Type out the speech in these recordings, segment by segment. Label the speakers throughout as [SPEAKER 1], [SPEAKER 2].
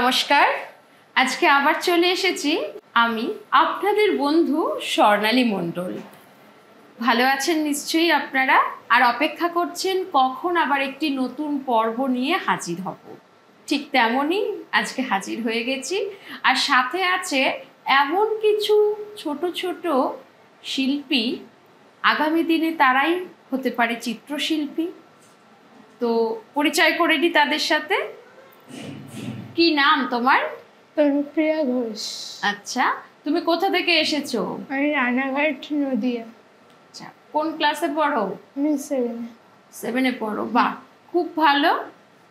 [SPEAKER 1] নমস্কার। আজকে আবার চলে এসেছি আমি আপনাদের বন্ধু স্বর্ণালী মণ্ডল। ভালো আছেন নিশ্চয়ই আপনারা, আর অপেক্ষা করছেন কখন আবার একটি নতুন পর্ব নিয়ে হাজির হব। ঠিক তেমনই আজকে হাজির হয়ে গেছি, আর সাথে আছে এমন কিছু ছোট ছোট শিল্পী, আগামী দিনে তারাই হতে পারে চিত্রশিল্পী। তো পরিচয় করে দিই তাদের সাথে। কি নাম তোমার?
[SPEAKER 2] তনুপ্রিয়া ঘোষ।
[SPEAKER 1] আচ্ছা, তুমি কোথা থেকে এসেছো?
[SPEAKER 2] আমি রানাঘাট, নদিয়া।
[SPEAKER 1] আচ্ছা, কোন ক্লাসে পড়ো?
[SPEAKER 2] আমি
[SPEAKER 1] 7-এ পড়ো। বাহ, খুব ভালো।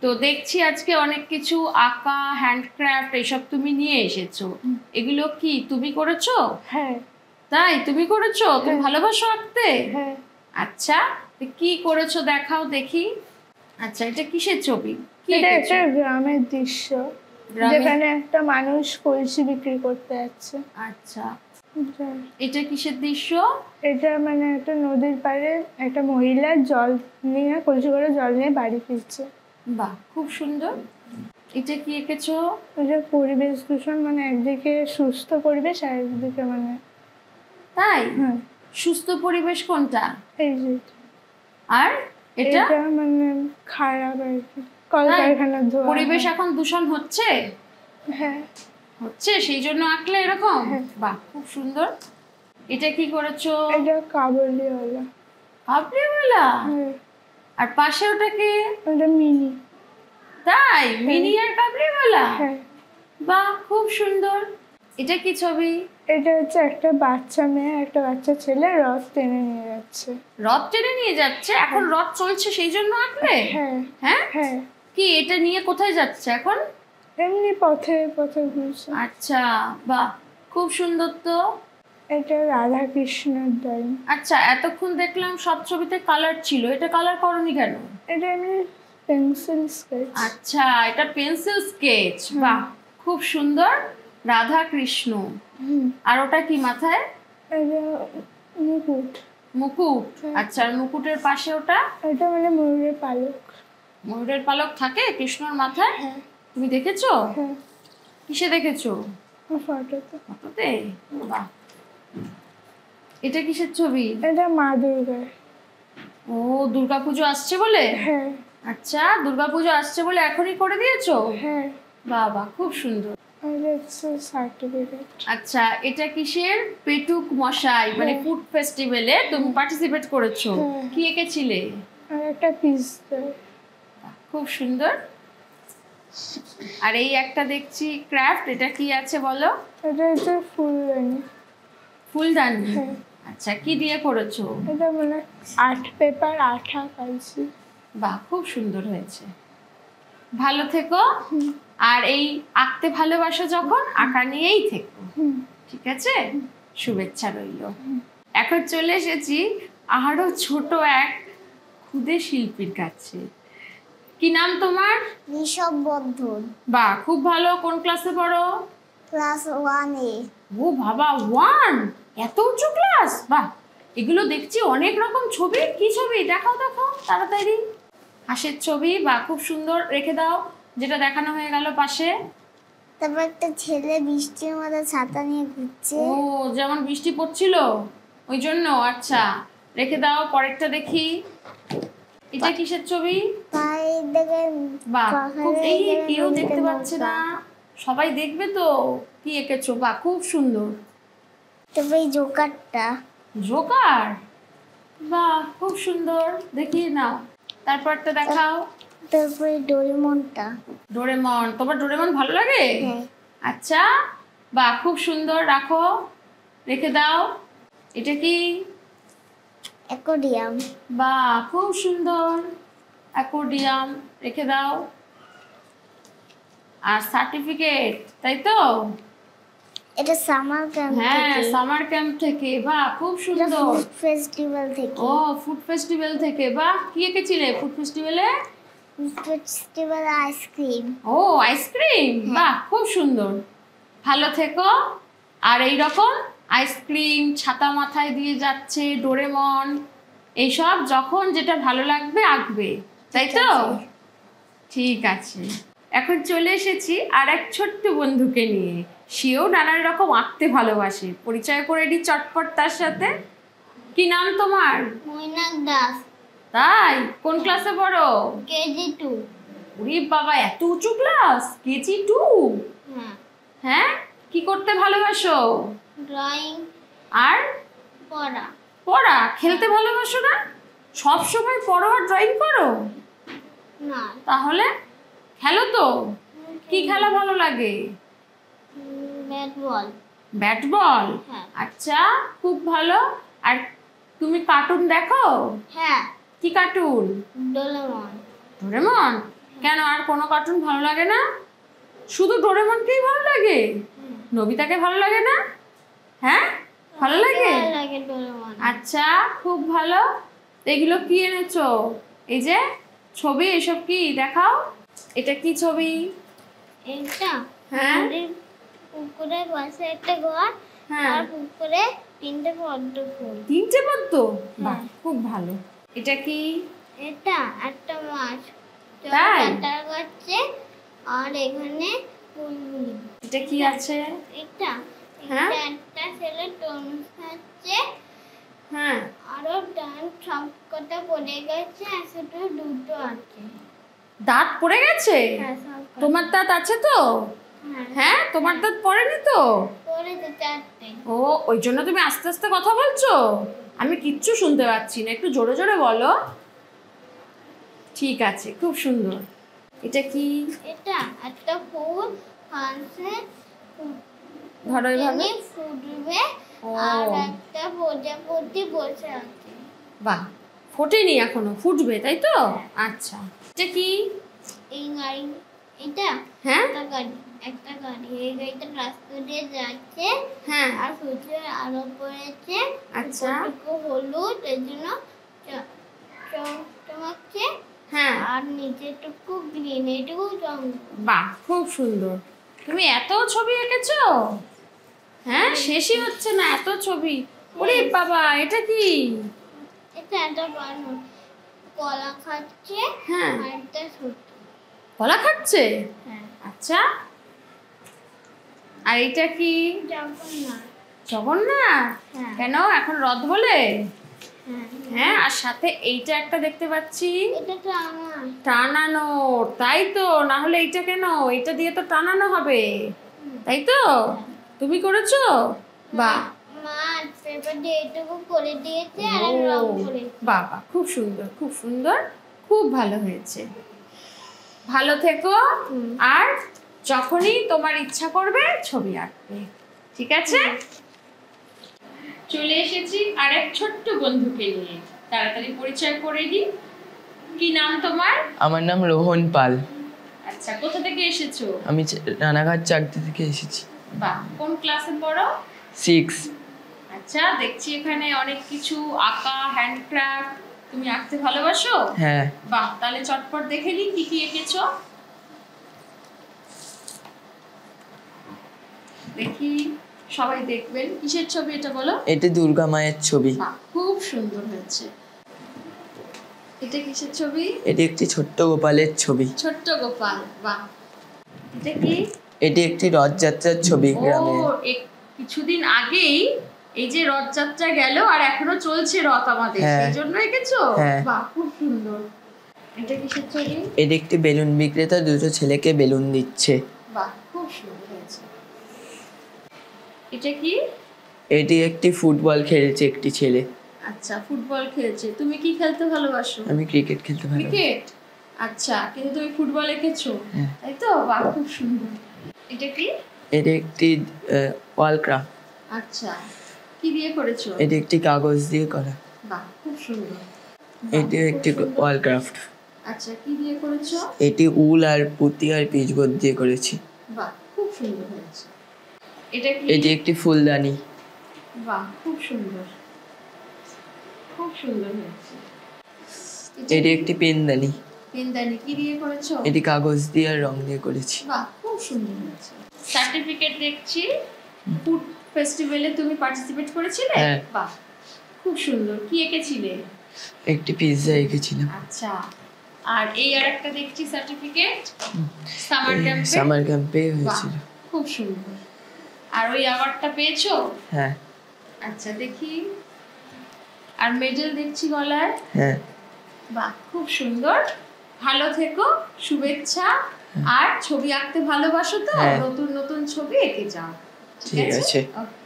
[SPEAKER 1] তো দেখছি আজকে অনেক কিছু আঁকা, হ্যান্ডক্রাফট এসব তুমি নিয়ে এসেছো। এগুলো কি তুমি করেছো?
[SPEAKER 2] হ্যাঁ।
[SPEAKER 1] তাই, তুমি করেছো? তুমি
[SPEAKER 2] হ্যাঁ।
[SPEAKER 1] ভালোবাসো আঁকতে?
[SPEAKER 2] হ্যাঁ।
[SPEAKER 1] আচ্ছা, তো কি করেছো দেখাও দেখি। আচ্ছা, এটা কিসের ছবি?
[SPEAKER 2] এটা একটা গ্রামের দৃশ্য, যেখানে একটা মানুষ কলসি বিক্রি করতে যাচ্ছে।
[SPEAKER 1] আচ্ছা, এটা কিসের দৃশ্য?
[SPEAKER 2] এটা মানে একটা নদীর পাড়ে একটা মহিলা জল নিয়ে, কলসি করে জল নিয়ে বাড়ি ফিরছে।
[SPEAKER 1] বাহ, খুব সুন্দর। এটা কি এঁকেছো?
[SPEAKER 2] এটা পরিবেশ দূষণ, মানে একদিকে সুস্থ পরিবেশ আর একদিকে মানে।
[SPEAKER 1] তাই?
[SPEAKER 2] হ্যাঁ।
[SPEAKER 1] সুস্থ পরিবেশ কোনটা?
[SPEAKER 2] এই যে।
[SPEAKER 1] আর এটা
[SPEAKER 2] মানে খারাপ আর কি, কলকারখানার ধোঁয়া।
[SPEAKER 1] পরিবেশ এখন দূষণ হচ্ছে?
[SPEAKER 2] হ্যাঁ,
[SPEAKER 1] হচ্ছে, সেই জন্য আঁকলে এরকম?
[SPEAKER 2] হ্যাঁ।
[SPEAKER 1] বাহ, খুব সুন্দর। এটা কি করেছো?
[SPEAKER 2] এটা কাবুলিওয়ালা।
[SPEAKER 1] কাবুলিওয়ালা?
[SPEAKER 2] হ্যাঁ।
[SPEAKER 1] আর পাশে ওটা কি?
[SPEAKER 2] ওটা মিনি।
[SPEAKER 1] তাই, মিনি আর কাবুলিওয়ালা?
[SPEAKER 2] হ্যাঁ।
[SPEAKER 1] বাহ, খুব সুন্দর। এটা কি ছবি?
[SPEAKER 2] এটা হচ্ছে একটা বাচ্চা মেয়ে, একটা বাচ্চা ছেলে রথ টেনে নিয়ে যাচ্ছে।
[SPEAKER 1] রথ টেনে নিয়ে যাচ্ছে? এখন রথ চলছে সেই জন্য আঁকলে?
[SPEAKER 2] হ্যাঁ।
[SPEAKER 1] হ্যাঁ।
[SPEAKER 2] হ্যাঁ।
[SPEAKER 1] কি এটা নিয়ে কোথায় যাচ্ছে এখন?
[SPEAKER 2] এমনি পথে পথে ঘুরছে।
[SPEAKER 1] আচ্ছা, বাহ, খুব সুন্দর তো।
[SPEAKER 2] এটা রাধা কৃষ্ণের ড্রয়িং।
[SPEAKER 1] আচ্ছা, এতক্ষণ দেখলাম সব ছবিতে কালার ছিল, এটা কালার করনি কেন?
[SPEAKER 2] এটা এমনি পেন্সিল স্কেচ।
[SPEAKER 1] আচ্ছা, এটা পেন্সিল স্কেচ। বাহ, খুব সুন্দর। রাধা কৃষ্ণ। আর ওটা কি মাথায়?
[SPEAKER 2] এটা মুকুট।
[SPEAKER 1] মুকুট? আচ্ছা, আর মুকুটের পাশে ওটা?
[SPEAKER 2] এটা মানে ময়ূরের পালক।
[SPEAKER 1] ময়ূরের পালক থাকে কৃষ্ণর মাথায়?
[SPEAKER 2] হ্যাঁ।
[SPEAKER 1] তুমি দেখেছো?
[SPEAKER 2] হ্যাঁ।
[SPEAKER 1] কিসে দেখেছো?
[SPEAKER 2] ফটোতে।
[SPEAKER 1] ফটোতে? বাহ। এটা কিসের ছবি?
[SPEAKER 2] এটা মা দুর্গার।
[SPEAKER 1] ও, দুর্গাপুজো আসছে বলে?
[SPEAKER 2] হ্যাঁ।
[SPEAKER 1] আচ্ছা, দুর্গাপুজো আসছে বলে এখনই করে দিয়েছো?
[SPEAKER 2] হ্যাঁ।
[SPEAKER 1] বাবা, খুব সুন্দর।
[SPEAKER 2] সার্টিফিকেট।
[SPEAKER 1] আচ্ছা, এটা কিসের? পেটুক মশাই, মানে ফুড ফেস্টিভ্যালে তুমি পার্টিসিপেট করেছো। কি এঁকেছিলে?
[SPEAKER 2] আর একটা পিস।
[SPEAKER 1] খুব সুন্দর। আর এই একটা দেখছি ক্রাফট, এটা কি আছে বলো?
[SPEAKER 2] এটা হচ্ছে ফুলদানি।
[SPEAKER 1] ফুলদানি? আচ্ছা, কি দিয়ে করেছো?
[SPEAKER 2] এটা মানে আর্ট পেপার, আঠা, কাগজি।
[SPEAKER 1] বাহ, খুব সুন্দর হয়েছে। ভালো থেকো, আর এই আঁকতে ভালোবাসো যখন, আঁকা নিয়েই থেকো, ঠিক আছে? শুভেচ্ছা রইল। এখন চলে এসেছি আরো ছোট এক ক্ষুদে শিল্পীর কাছে। কি নাম তোমার?
[SPEAKER 3] ঋষভ বর্ধন।
[SPEAKER 1] বাহ, খুব ভালো। কোন ক্লাসে পড়ো?
[SPEAKER 3] ক্লাস 1-এ।
[SPEAKER 1] ও বাবা, 1? এত উঁচু ক্লাস! বাহ, এগুলো দেখছি অনেক রকম ছবি। কি ছবি? দেখাও দেখাও তাড়াতাড়ি। হাঁসের ছবি? বাহ, খুব সুন্দর। রেখে দাও, যেটা দেখানো হয়ে গেল পাশে।
[SPEAKER 3] তারপর একটা ছেলে বৃষ্টির মধ্যে ছাতা নিয়ে ঘুরছে।
[SPEAKER 1] ও, যেমন বৃষ্টি পড়ছিল ওই জন্য। আচ্ছা, রেখে দাও। পরেরটা দেখি। এটা কিসের ছবি?
[SPEAKER 3] পায়ের দিকে।
[SPEAKER 1] বাহ, খুব। এই কেউ দেখতে পাচ্ছে না, সবাই দেখবে তো কি এঁকেছো। বাহ, খুব সুন্দর।
[SPEAKER 3] তারপর এই জোকারটা।
[SPEAKER 1] জোকার? বাহ, খুব সুন্দর। দেখি নাও, তারপরটা দেখাও।
[SPEAKER 3] তারপরে ডোরেমনটা।
[SPEAKER 1] ডোরেমন? তোমার ডোরেমন ভালো লাগে?
[SPEAKER 3] হ্যাঁ।
[SPEAKER 1] আচ্ছা, বাহ, খুব সুন্দর। রাখো, রেখে দাও। এটা কি?
[SPEAKER 3] অ্যাকোয়ারিয়াম।
[SPEAKER 1] বাহ, খুব সুন্দর। অ্যাকোয়ারিয়াম, রেখে দাও। আর সার্টিফিকেট, তাই তো?
[SPEAKER 3] এটা সামার ক্যাম্প থেকে।
[SPEAKER 1] হ্যাঁ, সামার ক্যাম্প থেকে। বাহ, খুব সুন্দর।
[SPEAKER 3] ফুড ফেস্টিভ্যাল থেকে।
[SPEAKER 1] ও, ফুড ফেস্টিভ্যাল থেকে। বাহ, কি এঁকেছিলে ফুড ফেস্টিভ্যালে?
[SPEAKER 3] Festival ice cream.
[SPEAKER 1] ও, আইসক্রিম? বাহ, খুব সুন্দর। ভালো থেকো। আর এই রকম আইসক্রিম, ছাতা মাথায় দিয়ে যাচ্ছে, ডোরেমন, এইসব যখন যেটা ভালো লাগবে আঁকবে, তাই তো? ঠিক আছে। এখন চলে এসেছি আর এক ছোট্ট বন্ধুকে নিয়ে। সেও নানান রকম আঁকতে ভালোবাসে। পরিচয় করে দিই চটপট তার সাথে। কি নাম তোমার?
[SPEAKER 3] মৈনাক দাস,
[SPEAKER 1] তাই? কোন ক্লাসে পড়ো?
[SPEAKER 3] কেজি 2।
[SPEAKER 1] ওরে বাবা, এত উঁচু ক্লাস, কেজি 2?
[SPEAKER 3] হ্যাঁ,
[SPEAKER 1] হ্যাঁ, কি করতে ভালোবাসো?
[SPEAKER 3] ড্রয়িং,
[SPEAKER 1] আর
[SPEAKER 3] পড়া।
[SPEAKER 1] পড়া? খেলতে ভালোবাসো না? সব সময় পড়ো আর ড্রয়িং করো?
[SPEAKER 3] না,
[SPEAKER 1] তাহলে খেলো তো? কি খেলা ভালো লাগে?
[SPEAKER 3] Bat ball.
[SPEAKER 1] Bat ball?
[SPEAKER 3] হ্যাঁ।
[SPEAKER 1] আচ্ছা, খুব ভালো। আর তুমি কার্টুন দেখো?
[SPEAKER 3] হ্যাঁ,
[SPEAKER 1] কি কার্টুন?
[SPEAKER 3] ডোরেমন।
[SPEAKER 1] ডোরেমন? কেন, আর কোনো কার্টুন ভালো লাগে না? শুধু ডোরেমনকেই ভালো লাগে? নবিতাকে ভালো লাগে না? হ্যাঁ, ভালো লাগে।
[SPEAKER 3] ভালো লাগে ডোরেমন।
[SPEAKER 1] আচ্ছা, খুব ভালো। এগুলো কি এনেছো? এই যে ছবি, এসব কি দেখাও। এটা কি ছবি?
[SPEAKER 3] এটা
[SPEAKER 1] হ্যাঁ।
[SPEAKER 3] আমাদের পুকুরের পাশে একটা ঘর,
[SPEAKER 1] হ্যাঁ।
[SPEAKER 3] আর পুকুরে 3টে পদ্ম ফুল।
[SPEAKER 1] 3টে পদ্ম? বাহ,
[SPEAKER 3] হ্যাঁ।
[SPEAKER 1] খুব ভালো। এটা কি?
[SPEAKER 3] এটা একটা মাছ
[SPEAKER 1] তাই?
[SPEAKER 3] কাটা করছে, আর এখানে ফুলগুলি।
[SPEAKER 1] এটা কি আছে?
[SPEAKER 3] এটা
[SPEAKER 1] হ্যাঁ।
[SPEAKER 3] এটা একটা ছেলে তরমুজ খাচ্ছে,
[SPEAKER 1] হ্যাঁ।
[SPEAKER 3] আরো ডান সবকটা পড়ে গেছে, আর শুধু দুটো আছে।
[SPEAKER 1] দাঁত পড়ে গেছে?
[SPEAKER 3] হ্যাঁ, সবকটা।
[SPEAKER 1] তোমার দাঁত আছে তো?
[SPEAKER 3] হ্যাঁ,
[SPEAKER 1] হ্যাঁ, তোমার দাঁত পড়েনি তো?
[SPEAKER 3] পড়েছে 4টে।
[SPEAKER 1] ও, ওই জন্য তুমি আস্তে আস্তে কথা বলছো? আমি কিচ্ছু শুনতে পাচ্ছি না, একটু জোরে জোরে বলো। ঠিক আছে, খুব সুন্দর। এটা কি?
[SPEAKER 3] এটা একটা ফুল হাসে,
[SPEAKER 1] ধরো এইভাবে।
[SPEAKER 3] ফুটবে,
[SPEAKER 1] ও।
[SPEAKER 3] আর একটা প্রজাপতি বসে আছে।
[SPEAKER 1] বাহ, ফোটেনি এখনো, ফুটবে তাই তো? আচ্ছা, এটা কি?
[SPEAKER 3] এই গাড়ি, এটা
[SPEAKER 1] হ্যাঁ।
[SPEAKER 3] একটা গাড়ি, এই গাড়িটা রাস্তা দিয়ে যাচ্ছে,
[SPEAKER 1] হ্যাঁ।
[SPEAKER 3] আর সূর্যের আলো পড়েছে।
[SPEAKER 1] আচ্ছা।
[SPEAKER 3] উপরটুকু হলুদ, এর জন্য চমকছে,
[SPEAKER 1] হ্যাঁ।
[SPEAKER 3] আর নিচেটুকু গ্রিন, এটুকু জঙ্গল।
[SPEAKER 1] বাহ, খুব সুন্দর। তুমি এত ছবি এঁকেছো? হ্যাঁ, শেষই হচ্ছে না, এত ছবি। ওরে বাবা, এটা কি?
[SPEAKER 3] এটা একটা বানর কলা খাচ্ছে,
[SPEAKER 1] হ্যাঁ।
[SPEAKER 3] আর একটা ছোট।
[SPEAKER 1] কলা খাচ্ছে?
[SPEAKER 3] হ্যাঁ,
[SPEAKER 1] আচ্ছা। আর এটা কি?
[SPEAKER 3] জগন্নাথ।
[SPEAKER 1] জগন্নাথ?
[SPEAKER 3] হ্যাঁ।
[SPEAKER 1] কেন, এখন রথ বলে?
[SPEAKER 3] হ্যাঁ,
[SPEAKER 1] হ্যাঁ, আর সাথে এইটা একটা দেখতে পাচ্ছি,
[SPEAKER 3] এটা তো আমার।
[SPEAKER 1] টানানো। তাই তো, না হলে এইটা কেন? এইটা দিয়ে তো টানানো হবে, তাই তো? তুমি করেছো? বাহ।
[SPEAKER 3] মা পেপার দিয়ে এটুকু করে দিয়েছে, আর আমি রং করেছি।
[SPEAKER 1] বাবা, খুব সুন্দর, খুব সুন্দর, খুব ভালো হয়েছে। ভালো থেকো। আর যখনই তোমার ইচ্ছা করবে ছবি আঁকবে, ঠিক আছে? চলে এসেছি আর এক ছোট্ট বন্ধুকে নিয়ে। তাড়াতাড়ি পরিচয় করে দিই। কি নাম তোমার?
[SPEAKER 4] আমার নাম রোহন পাল।
[SPEAKER 1] আচ্ছা, কোথা থেকে এসেছো?
[SPEAKER 4] আমি রানাঘাট চাকরি থেকে এসেছি।
[SPEAKER 1] বাহ, কোন ক্লাসে পড়ো?
[SPEAKER 4] 6।
[SPEAKER 1] আচ্ছা, দেখছি এখানে অনেক কিছু আঁকা, হ্যান্ডক্রাফট। তুমি আঁকতে ভালোবাসো?
[SPEAKER 4] হ্যাঁ।
[SPEAKER 1] বাহ, তাহলে চটপট দেখে নিই কি কি এঁকেছো। দেখি, সবাই দেখবেন। কিসের ছবি এটা বলো?
[SPEAKER 4] এটা দুর্গা মায়ের ছবি।
[SPEAKER 1] বাহ, খুব সুন্দর হয়েছে। এটা কিসের ছবি?
[SPEAKER 4] এটি একটি ছোট্ট গোপালের ছবি।
[SPEAKER 1] ছোট্ট গোপাল। বাহ। এটা কি?
[SPEAKER 4] এটি একটি রথযাত্রার ছবি
[SPEAKER 1] ও,
[SPEAKER 4] গ্রামে।
[SPEAKER 1] কিছুদিন আগেই এই যে রথযাত্রা গেল, আর এখনো চলছে রথ আমাদের,
[SPEAKER 4] হ্যাঁ।
[SPEAKER 1] সেই জন্য এঁকেছো?
[SPEAKER 4] হ্যাঁ।
[SPEAKER 1] বাহ, খুব সুন্দর। এটা কিসের ছবি?
[SPEAKER 4] এটি একটি বেলুন বিক্রেতা দুটো ছেলেকে বেলুন দিচ্ছে।
[SPEAKER 1] বাহ, খুব সুন্দর হয়েছে। এটা কি?
[SPEAKER 4] এটি একটি ফুটবল খেলছে একটি ছেলে।
[SPEAKER 1] আচ্ছা, ফুটবল খেলছে। তুমি কি খেলতে ভালোবাসো?
[SPEAKER 4] আমি ক্রিকেট খেলতে ভালোবাসি।
[SPEAKER 1] ক্রিকেট? আচ্ছা, কিন্তু তুমি ফুটবল এঁকেছো,
[SPEAKER 4] হ্যাঁ।
[SPEAKER 1] তাই তো? বাহ, খুব সুন্দর। এটা কি?
[SPEAKER 4] এটি একটি ওয়াল ক্রাফট।
[SPEAKER 1] আচ্ছা, কি দিয়ে করেছো?
[SPEAKER 4] এটি একটি কাগজ দিয়ে করা।
[SPEAKER 1] বাহ, খুব সুন্দর।
[SPEAKER 4] এটি একটি ওয়াল ক্রাফট।
[SPEAKER 1] আচ্ছা, কি দিয়ে করেছো?
[SPEAKER 4] এটি উল আর পুঁতি আর পিচবোর্ড দিয়ে করেছি।
[SPEAKER 1] বাহ, খুব সুন্দর হয়েছে। এটা কি?
[SPEAKER 4] এটি একটি ফুলদানি।
[SPEAKER 1] বাহ, খুব সুন্দর, খুব সুন্দর হয়েছে।
[SPEAKER 4] এটি একটি পেনদানি।
[SPEAKER 1] পেনদানি কি দিয়ে করেছো?
[SPEAKER 4] এটি কাগজ দিয়ে আর রং দিয়ে করেছি।
[SPEAKER 1] বাহ, খুব সুন্দর হয়েছে। সার্টিফিকেট দেখছি। ফুড ফেস্টিভ্যালে তুমি পার্টিসিপেট করেছিলে?
[SPEAKER 4] হ্যাঁ।
[SPEAKER 1] বাহ, খুব সুন্দর। কি এঁকেছিলে?
[SPEAKER 4] একটি পিৎজা এঁকেছিলাম।
[SPEAKER 1] আচ্ছা, আর এই আর একটা দেখছি সার্টিফিকেট সামার ক্যাম্পে।
[SPEAKER 4] সামার ক্যাম্পে হয়েছিল।
[SPEAKER 1] খুব সুন্দর। আর ওই অ্যাওয়ার্ডটা পেয়েছো?
[SPEAKER 4] হ্যাঁ
[SPEAKER 1] আচ্ছা দেখি। আর মেডেল দেখছি গলায়।
[SPEAKER 4] হ্যাঁ।
[SPEAKER 1] বাহ খুব সুন্দর। ভালো থেকো, শুভেচ্ছা। আর ছবি আঁকতে ভালোবাসো তো?
[SPEAKER 4] হ্যাঁ।
[SPEAKER 1] নতুন নতুন ছবি এঁকে যাও।
[SPEAKER 4] ঠিক আছে।
[SPEAKER 1] Okay.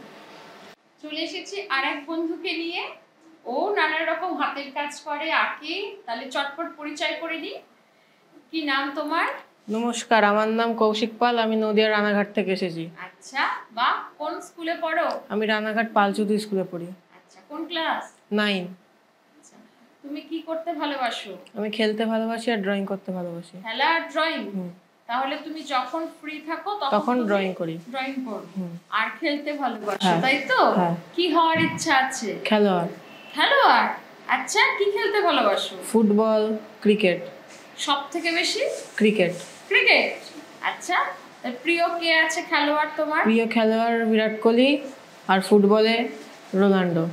[SPEAKER 1] চলে এসেছি আর এক বন্ধুকে নিয়ে। ও নানা রকম হাতের কাজ করে, আঁকে। তাহলে চটপট পরিচয় করে নি। কি নাম তোমার?
[SPEAKER 5] নমস্কার, আমার নাম কৌশিক পাল। আমি নদিয়া রানাঘাট থেকে এসেছি।
[SPEAKER 1] আচ্ছা বাহ, কোন স্কুলে পড়ো?
[SPEAKER 5] আমি রানাঘাট পালচুদি স্কুলে পড়ি,
[SPEAKER 1] আচ্ছা কোন ক্লাস?
[SPEAKER 5] 9।
[SPEAKER 1] আচ্ছা, তুমি কি করতে ভালোবাসো?
[SPEAKER 5] আমি খেলতে ভালোবাসি আর ড্রয়িং করতে ভালোবাসি।
[SPEAKER 1] খেলা আর ড্রয়িং। তাহলে তুমি যখন ফ্রি থাকো
[SPEAKER 5] তখন ড্রয়িং করি।
[SPEAKER 1] ড্রয়িং করো আর খেলতে ভালোবাসো,
[SPEAKER 5] হ্যাঁ।
[SPEAKER 1] তাই তো?
[SPEAKER 5] হ্যাঁ।
[SPEAKER 1] কি হওয়ার ইচ্ছা আছে?
[SPEAKER 5] খেলোয়াড়।
[SPEAKER 1] খেলোয়াড়। আচ্ছা, কি খেলতে ভালোবাসো?
[SPEAKER 5] Football, cricket.
[SPEAKER 1] সব থেকে বেশি
[SPEAKER 5] ক্রিকেট।
[SPEAKER 1] ক্রিকেট। আচ্ছা, তার প্রিয় কে আছে খেলোয়াড় তোমার?
[SPEAKER 5] প্রিয় খেলোয়াড় বিরাট কোহলি, আর ফুটবলে রোনাল্ডো।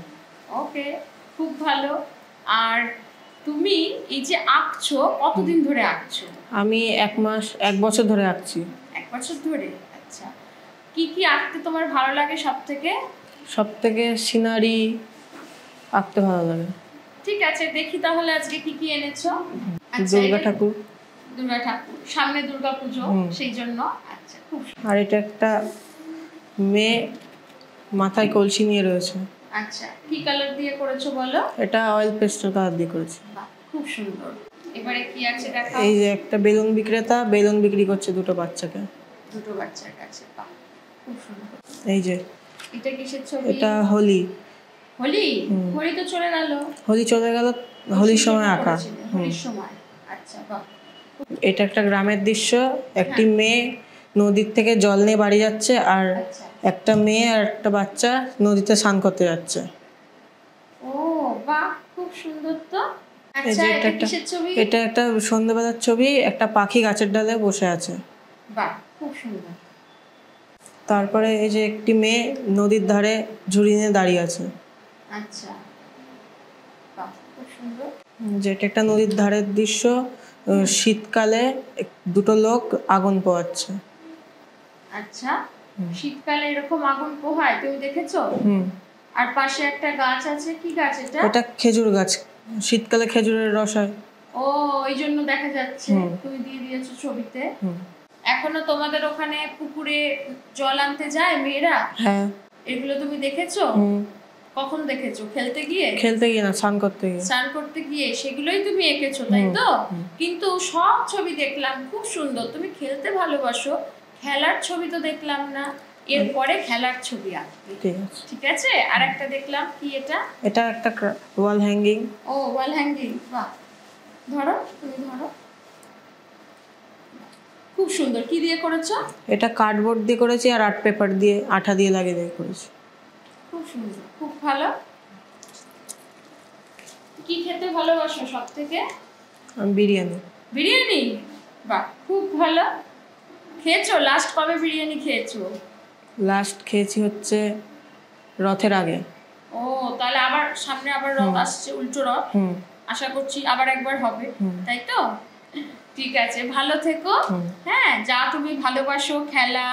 [SPEAKER 1] ওকে, খুব ভালো। আর তুমি এই যে আঁকছো, কতদিন ধরে আঁকছো?
[SPEAKER 5] আমি 1 বছর ধরে আঁকছি।
[SPEAKER 1] 1 বছর ধরে। আচ্ছা, কি কি আঁকতে তোমার ভালো লাগে সব থেকে?
[SPEAKER 5] সব থেকে সিনারি আঁকতে ভালো লাগে।
[SPEAKER 1] ঠিক আছে, দেখি তাহলে আজকে কি কি এনেছো। আচ্ছা,
[SPEAKER 5] দুর্গা ঠাকুর।
[SPEAKER 1] দুর্গা ঠাকুর, সামনে দুর্গা পুজো, সেই জন্য। আচ্ছা, খুব সুন্দর।
[SPEAKER 5] আর এটা একটা মেয়ে মাথায় কলসি নিয়ে রয়েছে।
[SPEAKER 1] আচ্ছা, কি কালার দিয়ে করেছো বলো?
[SPEAKER 5] এটা অয়েল পেস্টেল কালার দিয়ে করেছি।
[SPEAKER 1] বাহ, খুব সুন্দর। এবারে কি আছে দেখাও।
[SPEAKER 5] এই যে একটা বেলুন বিক্রেতা বেলুন বিক্রি করছে দুটো বাচ্চাকে।
[SPEAKER 1] দুটো বাচ্চার কাছে। বাহ, খুব সুন্দর।
[SPEAKER 5] এই যে
[SPEAKER 1] এটা কিসের ছবি?
[SPEAKER 5] এটা হোলি।
[SPEAKER 1] হোলি? হোলি তো চলে গেল।
[SPEAKER 5] হোলি চলে গেল, হোলির সময় আঁকা।
[SPEAKER 1] হোলির সময়। আচ্ছা, বাহ।
[SPEAKER 5] এটা একটা গ্রামের দৃশ্য। একটি মেয়ে নদীর থেকে জল নিয়ে বাড়ি যাচ্ছে, আর
[SPEAKER 1] আচ্ছা।
[SPEAKER 5] একটা মেয়ে আর একটা বাচ্চা নদীতে স্নান করতে যাচ্ছে।
[SPEAKER 1] ও বাহ, খুব সুন্দর তো।
[SPEAKER 5] এই
[SPEAKER 1] আচ্ছা,
[SPEAKER 5] যে
[SPEAKER 1] এটা
[SPEAKER 5] একটা
[SPEAKER 1] কিসের ছবি?
[SPEAKER 5] এটা একটা সন্ধ্যাবেলার ছবি। একটা পাখি গাছের ডালে বসে আছে।
[SPEAKER 1] বাহ, খুব সুন্দর।
[SPEAKER 5] তারপরে এই যে একটি মেয়ে নদীর ধারে ঝুড়ি নিয়ে দাঁড়িয়ে আছে।
[SPEAKER 1] আচ্ছা, বাহ, খুব সুন্দর।
[SPEAKER 5] যেটা একটা নদীর ধারের দৃশ্য। শীতকালে দুটো লোক আগুন পোহাচ্ছে।
[SPEAKER 1] আচ্ছা, শীতকালে এরকম আগুন পোহায়, তুমি দেখেছো? আর পাশে একটা গাছ আছে, কি গাছ এটা?
[SPEAKER 5] এটা খেজুর গাছ। শীতকালে খেজুরের রস হয়।
[SPEAKER 1] ও, ওই জন্য দেখা যাচ্ছে। তুমি দিয়ে দিয়েছো ছবিতে। এখনো তোমাদের ওখানে পুকুরে জল আনতে যায় মেয়েরা?
[SPEAKER 5] হ্যাঁ।
[SPEAKER 1] এগুলো তুমি দেখেছো? কখন দেখেছো? খেলতে গিয়ে?
[SPEAKER 5] খেলতে গিয়ে না, স্নান করতে গিয়ে।
[SPEAKER 1] স্নান করতে গিয়ে সেগুলোই তুমি এঁকেছো, তাই তো? কিন্তু সব ছবি দেখলাম খুব সুন্দর। তুমি খেলতে ভালোবাসো, খেলার ছবি তো দেখলাম না। এরপরে খেলার ছবি আঁকবে।
[SPEAKER 5] ঠিক আছে।
[SPEAKER 1] ঠিক আছে। আর একটা দেখলাম, কি এটা?
[SPEAKER 5] এটা একটা ওয়াল হ্যাঙ্গিং।
[SPEAKER 1] ও, ওয়াল হ্যাঙ্গিং। বাহ, ধরো, তুমি ধরো। খুব সুন্দর। কি দিয়ে করেছো?
[SPEAKER 5] এটা কার্ডবোর্ড দিয়ে করেছি আর আর্ট পেপার দিয়ে, আঠা দিয়ে লাগিয়ে দিয়ে করেছি।
[SPEAKER 1] খুব সুন্দর, খুব ভালো। কি খেতে ভালোবাসো সব থেকে?
[SPEAKER 5] আমি বিরিয়ানি।
[SPEAKER 1] বিরিয়ানি? বাহ, খুব ভালো। খেয়েছো? লাস্ট কবে বিরিয়ানি খেয়েছো?
[SPEAKER 5] লাস্ট খেয়েছি হচ্ছে রথের আগে।
[SPEAKER 1] ও, তাহলে আবার সামনে আবার রথ আসছে, উল্টো রথ। আশা করছি আবার একবার হবে, তাই তো? ঠিক আছে, ভালো থেকো। হ্যাঁ, যা তুমি ভালোবাসো, খেলা,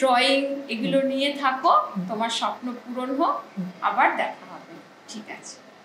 [SPEAKER 1] ড্রয়িং, এগুলো নিয়ে থাকো। তোমার স্বপ্ন পূরণ হোক। আবার দেখা হবে। ঠিক আছে।